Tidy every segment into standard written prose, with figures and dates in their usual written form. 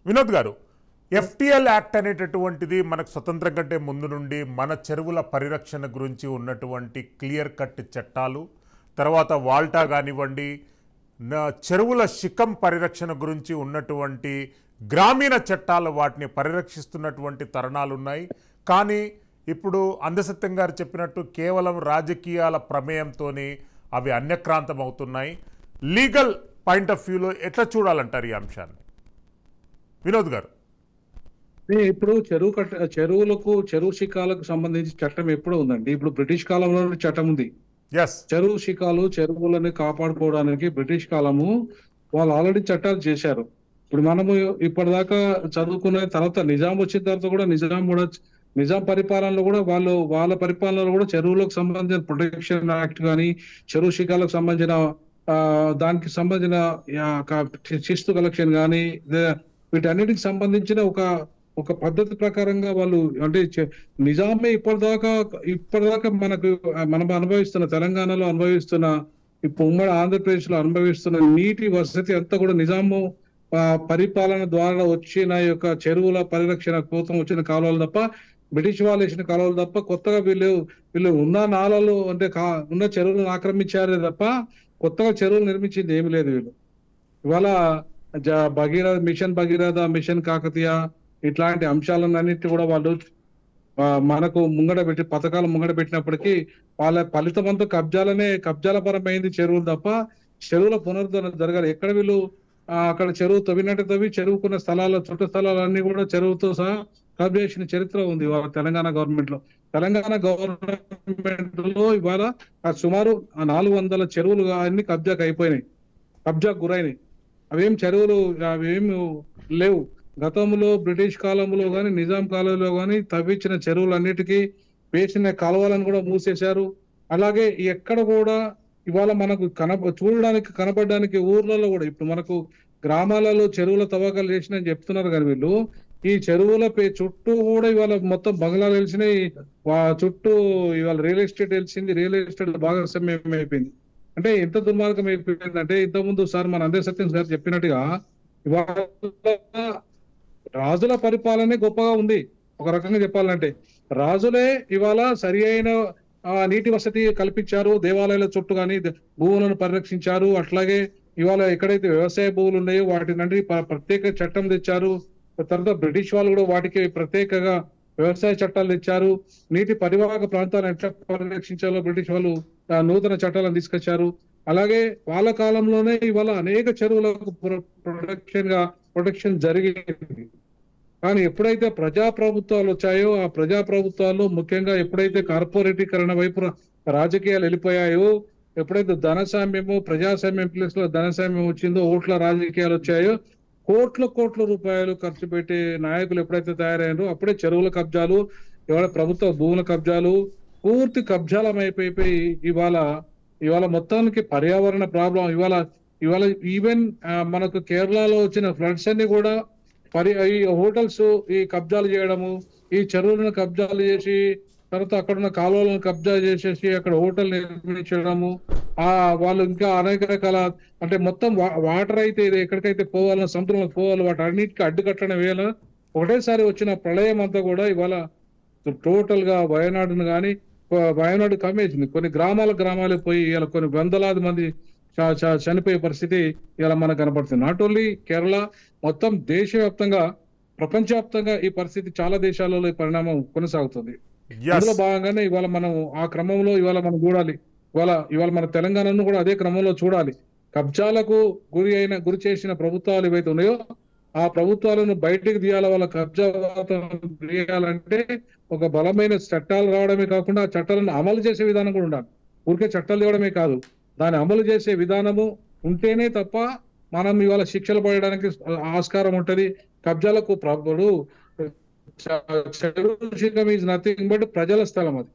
వినోద్ గారు, FTL act అనేటటువంటిది మనకు స్వతంత్రం కంటే ముందు నుండి మన చెరువుల పరిరక్షణ గురించి ఉన్నటువంటి క్లియర్ కట్ చట్టాలు, తర్వాత వాల్టా కానివ్వండి, చెరువుల శిఖం పరిరక్షణ గురించి ఉన్నటువంటి గ్రామీణ చట్టాలు వాటిని పరిరక్షిస్తున్నటువంటి తరుణాలు ఉన్నాయి. కానీ ఇప్పుడు అందసత్యం గారు చెప్పినట్టు కేవలం రాజకీయాల ప్రమేయంతోనే అవి అన్యక్రాంతం అవుతున్నాయి. లీగల్ పాయింట్ ఆఫ్ వ్యూలో ఎట్లా చూడాలంటారు ఈ అంశాన్ని? వినోద్ గారు, ఇప్పుడు చెరువు శిఖాలకు సంబంధించి చట్టం ఎప్పుడూ ఉందండి. ఇప్పుడు బ్రిటిష్ కాలంలో చట్టం ఉంది. చెరువు శిఖాలు చెరువులని కాపాడుకోవడానికి బ్రిటిష్ కాలము వాళ్ళు ఆల్రెడీ చట్టాలు చేశారు. ఇప్పుడు మనము ఇప్పటిదాకా చదువుకున్న తర్వాత నిజాం వచ్చిన తర్వాత కూడా నిజాం పరిపాలనలో కూడా వాళ్ళ పరిపాలనలో కూడా చెరువులకు సంబంధించిన ప్రొటెక్షన్ యాక్ట్ కానీ, చెరువు శిఖాలకు సంబంధించిన దానికి సంబంధించిన శిస్తు కలెక్షన్ కానీ, వీటన్నిటికి సంబంధించిన ఒక పద్ధతి ప్రకారంగా వాళ్ళు అంటే నిజామే ఇప్పటిదాకా మనం అనుభవిస్తున్న తెలంగాణలో అనుభవిస్తున్న ఇప్పుడు ఉమ్మడి ఆంధ్రప్రదేశ్ లో అనుభవిస్తున్న నీటి వసతి అంతా కూడా నిజాము పరిపాలన ద్వారా వచ్చిన యొక్క చెరువుల పరిరక్షణ కోసం వచ్చిన కాలువలు తప్ప, బ్రిటిష్ వాళ్ళు వేసిన కాలువలు తప్ప, కొత్తగా వీళ్ళు ఉన్న నాళాలు అంటే ఉన్న చెరువులను ఆక్రమించారే తప్ప కొత్తగా చెరువులు నిర్మించింది ఏమి లేదు. వీళ్ళు ఇవాళ భగీరథ మిషన్ కాకతీయ ఇట్లాంటి అంశాలన్నిటి కూడా వాళ్ళు మనకు పథకాలు ముంగడ పెట్టినప్పటికీ వాళ్ళ ఫలితం అంతా కబ్జాల పరమైంది చెరువులు తప్ప చెరువుల పునరుద్ధరణ జరగాలి. ఎక్కడ వీళ్ళు అక్కడ చెరువు తవ్వి చెరువుకున్న చుట్ట స్థలాలన్నీ కూడా చెరువుతో సహా కబ్జా చేసిన చరిత్ర ఉంది తెలంగాణ గవర్నమెంట్ లో. ఇవాళ సుమారు 400 చెరువులు అన్ని కబ్జాకు గురైనాయి. అవేమి లేవు. గతంలో బ్రిటిష్ కాలంలో గాని నిజాం కాలంలో గాని తవ్వించిన చెరువులన్నిటికీ వేసిన కాలువలను కూడా మూసేశారు. అలాగే ఎక్కడ కూడా ఇవాళ మనకు కనపడడానికి ఊర్లలో కూడా ఇప్పుడు మనకు గ్రామాలలో చెరువుల తవ్వకాలు చేసినని చెప్తున్నారు. కానీ వీళ్ళు ఈ చెరువుల చుట్టూ కూడా ఇవాళ మొత్తం బంగ్లాలు వెలిసినాయి. చుట్టూ ఇవాళ రియల్ ఎస్టేట్ భాగస్వామ్యం అయిపోయింది. అంటే ఎంత దుర్మార్గం అయిపోయింది అంటే, ఇంతకుముందు సార్ మన అందరి సత్యం సార్ చెప్పినట్టుగా ఇవాళ రాజుల పరిపాలనే గొప్పగా ఉంది. ఒక రకంగా చెప్పాలంటే రాజులే ఇవాళ సరి అయిన నీటి వసతి కల్పించారు, దేవాలయాల చుట్టూ కానీ భూములను పరిరక్షించారు. అట్లాగే ఇవాళ ఎక్కడైతే వ్యవసాయ భూములు ఉన్నాయో వాటిని ప్రత్యేక చట్టం తెచ్చారు. తర్వాత బ్రిటిష్ వాళ్ళు కూడా వాటికి ప్రత్యేకంగా వ్యవసాయ చట్టాలు తెచ్చారు. నీటి పరివాహక ప్రాంతాలను ఎట్లా పరిరక్షించాలో బ్రిటిష్ వాళ్ళు నూతన చట్టాలను తీసుకొచ్చారు. అలాగే వాళ్ళ కాలంలోనే ఇవాళ అనేక చెరువులకు ప్రొటెక్షన్ జరిగింది. కానీ ఎప్పుడైతే ప్రజాప్రభుత్వాలు వచ్చాయో ఆ ప్రజాప్రభుత్వాల్లో ముఖ్యంగా ఎప్పుడైతే కార్పొరేటీకరణ వైపు రాజకీయాలు వెళ్ళిపోయాయో, ఎప్పుడైతే ప్రజాస్వామ్యం ప్లేస్ లో ధనస్వామ్యం వచ్చిందో, ఓట్ల రాజకీయాలు వచ్చాయో, కోట్ల రూపాయలు ఖర్చు పెట్టే నాయకులు ఎప్పుడైతే తయారయ్యారో అప్పుడే చెరువుల కబ్జాలు, ఇవాళ ప్రభుత్వ భూముల కబ్జాలు పూర్తి కబ్జాలమైపోయి ఇవాళ మొత్తానికి పర్యావరణ ప్రాబ్లం. ఇవాళ ఈవెన్ మనకు కేరళలో వచ్చిన ఫ్లడ్స్ అన్ని కూడా ఈ హోటల్స్ ఈ కబ్జాలు చేయడము, ఈ చెరువులను కబ్జాలు చేసి తర్వాత అక్కడున్న కాలువలను కబ్జా చేసేసి అక్కడ హోటల్ నిర్మించడము, వాళ్ళు ఇంకా అనేక రకాల అంటే మొత్తం వాటర్ అయితే ఎక్కడికైతే పోవాలన్నా సముద్రంలోకి పోవాలి వాటి అన్నిటికీ అడ్డుకట్టడం వేళ ఒకటేసారి వచ్చిన ప్రళయం అంతా కూడా ఇవాళ టోటల్ గా వయనాడు కమ్మేసింది. కొన్ని గ్రామాలకు పోయి ఇలా కొన్ని వందలాది మంది చనిపోయే పరిస్థితి ఇలా మనకు కనపడుతుంది. నాట్ ఓన్లీ కేరళ, మొత్తం దేశవ్యాప్తంగా ప్రపంచవ్యాప్తంగా ఈ పరిస్థితి చాలా దేశాలలో ఈ పరిణామం కొనసాగుతుంది. అందులో భాగంగానే ఇవాళ మనం ఆ క్రమంలో ఇవాళ మనం చూడాలి. ఇవాళ మన తెలంగాణను కూడా అదే క్రమంలో చూడాలి. కబ్జాలకు గురి చేసిన ప్రభుత్వాలు ఏవైతే ఉన్నాయో ఆ ప్రభుత్వాలను బయటికి తీయాలి. వాళ్ళ కబ్జా తీయాలంటే ఒక బలమైన చట్టాలు రావడమే కాకుండా ఆ చట్టాలను అమలు చేసే విధానం కూడా ఉండాలి. ఊరికే చట్టాలు తేవడమే కాదు, దాన్ని అమలు చేసే విధానము ఉంటేనే తప్ప మనం ఇవాళ శిక్షలు పడడానికి ఆస్కారం ఉంటది. కబ్జాలకు ఈజ్ నథింగ్ బట్ ప్రజల స్థలం. అది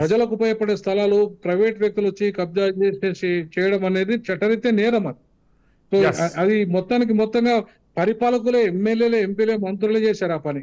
ప్రజలకు ఉపయోగపడే స్థలాలు ప్రైవేట్ వ్యక్తులు వచ్చి కబ్జా చేయడం అనేది చట్టరీత్యా నేరం. అది మొత్తంగా పరిపాలకులే, ఎమ్మెల్యేలే, ఎంపీలే, మంత్రులే చేశారు ఆ పని.